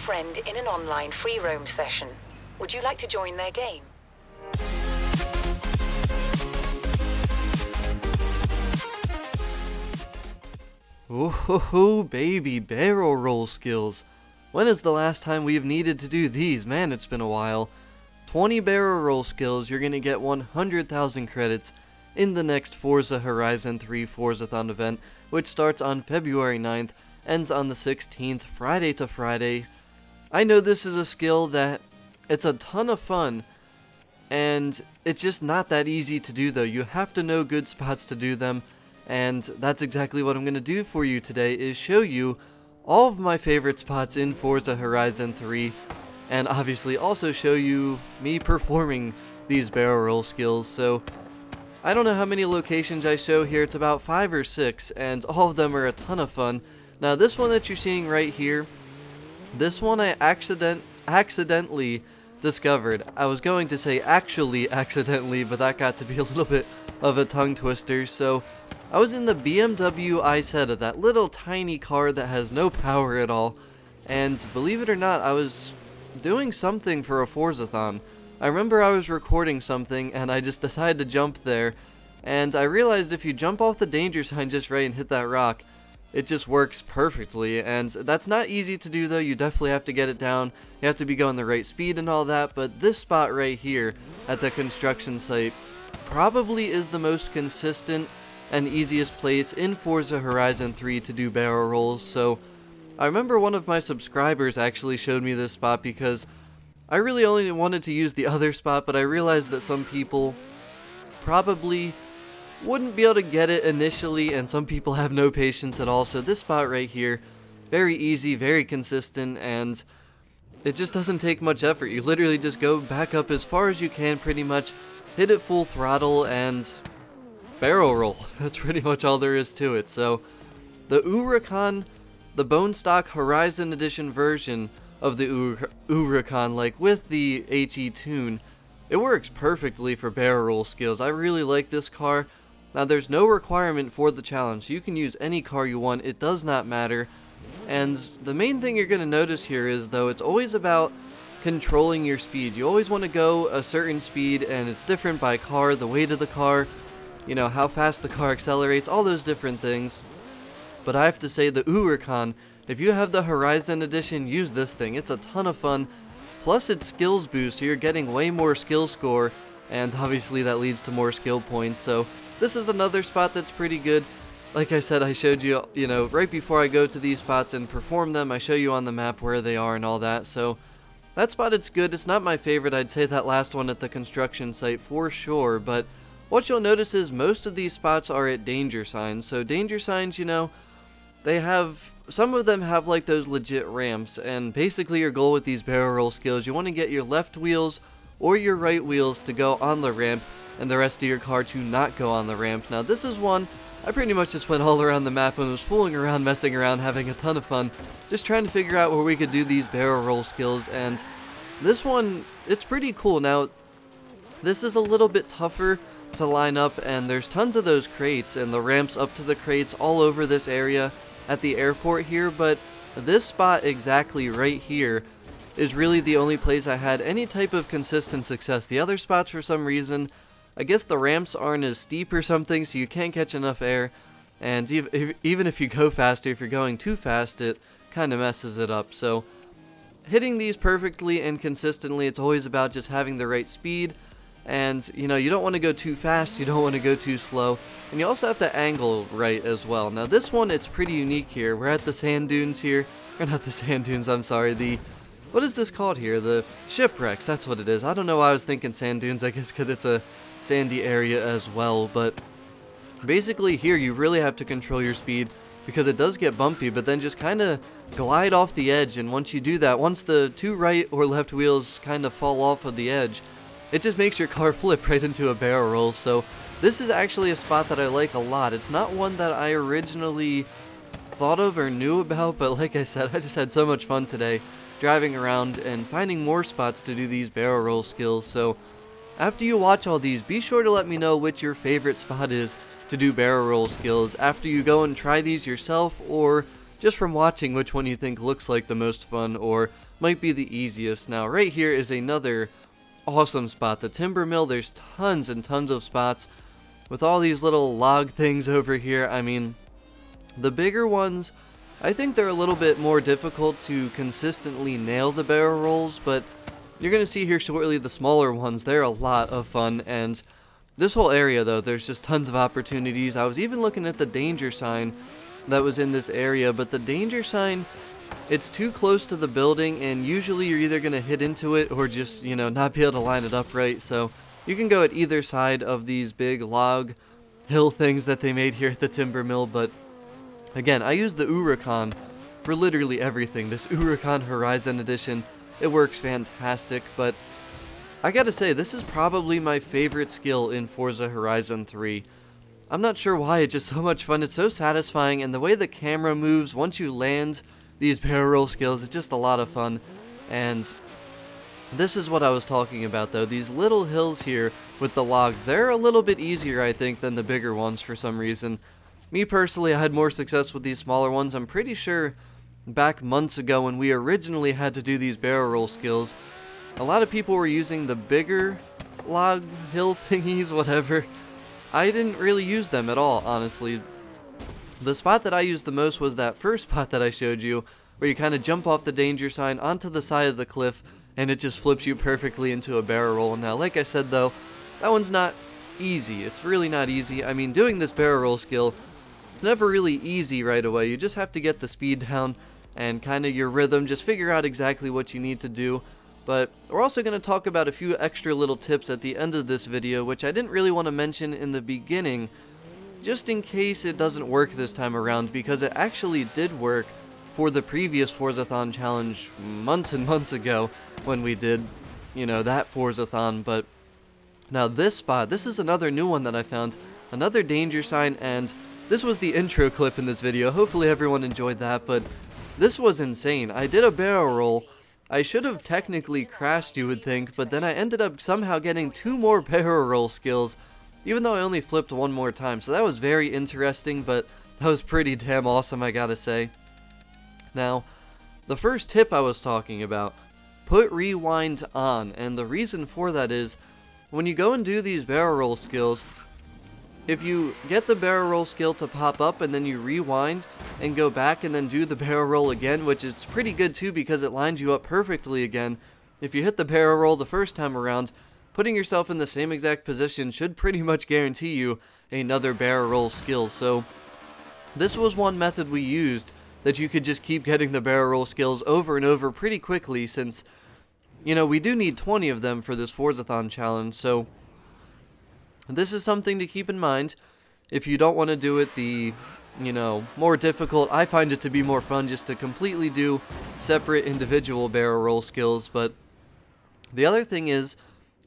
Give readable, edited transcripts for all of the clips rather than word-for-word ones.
friend in an online free roam session. Would you like to join their game? Oh, baby, barrel roll skills. When is the last time we've needed to do these? Man, it's been a while. 20 barrel roll skills, you're going to get 100,000 credits in the next Forza Horizon 3 Forzathon event, which starts on February 9th, ends on the 16th, Friday to Friday. I know this is a skill that it's a ton of fun, and it's just not that easy to do though. You have to know good spots to do them, and that's exactly what I'm going to do for you today, is show you all of my favorite spots in Forza Horizon 3, and obviously also show you me performing these barrel roll skills. So I don't know how many locations I show here, it's about 5 or 6, and all of them are a ton of fun. Now this one that you're seeing right here, this one I accidentally discovered. I was going to say actually accidentally, but that got to be a little bit of a tongue twister. So I was in the BMW i7, that little tiny car that has no power at all, and believe it or not, I was doing something for a Forzathon. I remember I was recording something and I just decided to jump there, and I realized if you jump off the danger sign just right and hit that rock, it just works perfectly. And that's not easy to do though. You definitely have to get it down, you have to be going the right speed and all that. But this spot right here at the construction site probably is the most consistent and easiest place in Forza Horizon 3 to do barrel rolls. So I remember one of my subscribers actually showed me this spot, because I really only wanted to use the other spot, but I realized that some people probably wouldn't be able to get it initially, and some people have no patience at all. So this spot right here, very easy, very consistent, and it just doesn't take much effort. You literally just go back up as far as you can, pretty much hit it full throttle and barrel roll. That's pretty much all there is to it. So the Huracan, the Bone Stock Horizon Edition version of the Huracan, like with the HE tune, it works perfectly for barrel roll skills. I really like this car. Now there's no requirement for the challenge, so you can use any car you want, it does not matter. And the main thing you're going to notice here is though, it's always about controlling your speed. You always want to go a certain speed, and it's different by car, the weight of the car, you know, how fast the car accelerates, all those different things. But I have to say, the Huracan, if you have the Horizon Edition, use this thing. It's a ton of fun. Plus it's skills boost, so you're getting way more skill score, and obviously that leads to more skill points. So this is another spot that's pretty good. Like I said, I showed you, right before I go to these spots and perform them, I show you on the map where they are and all that. So that spot, it's good. It's not my favorite. I'd say that last one at the construction site for sure, but what you'll notice is most of these spots are at danger signs. So danger signs, they have, some of them have like those legit ramps, and basically your goal with these barrel roll skills, you want to get your left wheels or your right wheels to go on the ramp, and the rest of your car to not go on the ramp. Now this is one, I pretty much just went all around the map and was fooling around, messing around, having a ton of fun, just trying to figure out where we could do these barrel roll skills, and this one, it's pretty cool. Now, this is a little bit tougher to line up, and there's tons of those crates and the ramps up to the crates all over this area at the airport here, but this spot exactly right here is really the only place I had any type of consistent success. The other spots, for some reason, I guess the ramps aren't as steep or something, so you can't catch enough air, and even if you go faster, if you're going too fast, it kind of messes it up. So hitting these perfectly and consistently, it's always about just having the right speed, and you don't want to go too fast, you don't want to go too slow, and you also have to angle right as well. Now this one, it's pretty unique here. We're at the sand dunes here, or not the sand dunes, I'm sorry, what is this called here? The shipwrecks, that's what it is. I don't know why I was thinking sand dunes, I guess because it's a sandy area as well, but basically here you really have to control your speed, because it does get bumpy, but then just kind of glide off the edge, and once you do that, once the two right or left wheels kind of fall off of the edge, it just makes your car flip right into a barrel roll. So this is actually a spot that I like a lot. It's not one that I originally thought of or knew about, but like I said, I just had so much fun today driving around and finding more spots to do these barrel roll skills. So after you watch all these, be sure to let me know which your favorite spot is to do barrel roll skills after you go and try these yourself, or just from watching which one you think looks like the most fun or might be the easiest. Now, right here is another awesome spot. The timber mill, there's tons and tons of spots with all these little log things over here. I mean, the bigger ones, I think they're a little bit more difficult to consistently nail the barrel rolls, but you're going to see here shortly the smaller ones, they're a lot of fun. And this whole area though, there's just tons of opportunities. I was even looking at the danger sign that was in this area, but the danger sign, it's too close to the building, and usually you're either going to hit into it or just, you know, not be able to line it up right. So you can go at either side of these big log hill things that they made here at the timber mill. But again, I use the Huracan for literally everything. This Huracan Horizon edition, it works fantastic. But I gotta say, this is probably my favorite skill in Forza Horizon 3. I'm not sure why, it's just so much fun. It's so satisfying, and the way the camera moves once you land these barrel roll skills, it's just a lot of fun. And this is what I was talking about though. These little hills here with the logs, they're a little bit easier, I think, than the bigger ones for some reason. Me personally, I had more success with these smaller ones. I'm pretty sure back months ago when we originally had to do these barrel roll skills, a lot of people were using the bigger log hill thingies, whatever. I didn't really use them at all, honestly. The spot that I used the most was that first spot that I showed you, where you kind of jump off the danger sign onto the side of the cliff, and it just flips you perfectly into a barrel roll. Now, like I said though, that one's not easy. It's really not easy. I mean, doing this barrel roll skill, it's never really easy right away. You just have to get the speed down and kind of your rhythm, just figure out exactly what you need to do. But we're also going to talk about a few extra little tips at the end of this video, which I didn't really want to mention in the beginning, just in case it doesn't work this time around, because it actually did work for the previous Forzathon challenge months and months ago when we did, you know, that Forzathon. But now this spot, this is another new one that I found, another danger sign, and this was the intro clip in this video. Hopefully everyone enjoyed that, but this was insane. I did a barrel roll. I should have technically crashed, you would think, but then I ended up somehow getting 2 more barrel roll skills, even though I only flipped 1 more time. So that was very interesting, but that was pretty damn awesome, I gotta say. Now, the first tip I was talking about, put rewind on, and the reason for that is, when you go and do these barrel roll skills, if you get the barrel roll skill to pop up and then you rewind and go back and then do the barrel roll again, which is pretty good too because it lines you up perfectly again. If you hit the barrel roll the first time around, putting yourself in the same exact position should pretty much guarantee you another barrel roll skill. So this was one method we used that you could just keep getting the barrel roll skills over and over pretty quickly, since, you know, we do need 20 of them for this Forzathon challenge. So this is something to keep in mind. If you don't want to do it the, you know, more difficult, I find it to be more fun just to completely do separate individual barrel roll skills. But the other thing is,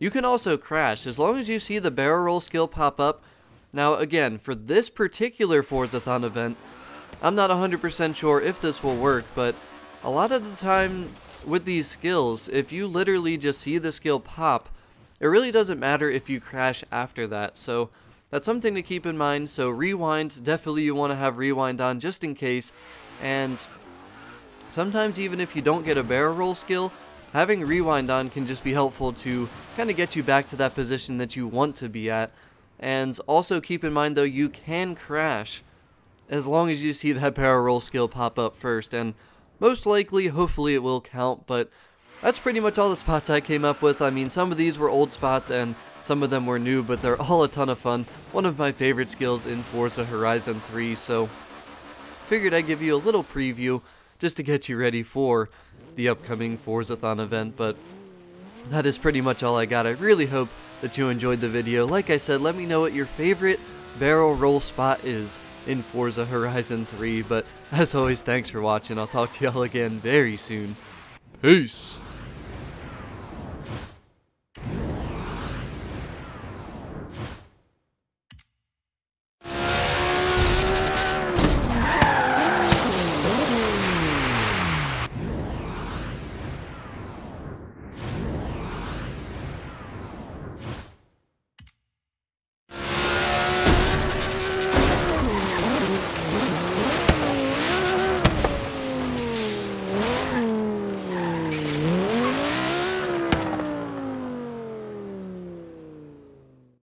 you can also crash as long as you see the barrel roll skill pop up. Now again, for this particular Forzathon event, I'm not 100% sure if this will work, but a lot of the time with these skills, if you literally just see the skill pop, it really doesn't matter if you crash after that. So that's something to keep in mind. So rewind, definitely you want to have rewind on just in case. And sometimes even if you don't get a barrel roll skill, having rewind on can just be helpful to kind of get you back to that position that you want to be at. And also keep in mind though, you can crash as long as you see that barrel roll skill pop up first. And most likely, hopefully it will count, but that's pretty much all the spots I came up with. I mean, some of these were old spots and some of them were new, but they're all a ton of fun. One of my favorite skills in Forza Horizon 3, so figured I'd give you a little preview just to get you ready for the upcoming Forzathon event. But that is pretty much all I got. I really hope that you enjoyed the video. Like I said, let me know what your favorite barrel roll spot is in Forza Horizon 3. But as always, thanks for watching. I'll talk to y'all again very soon. Peace.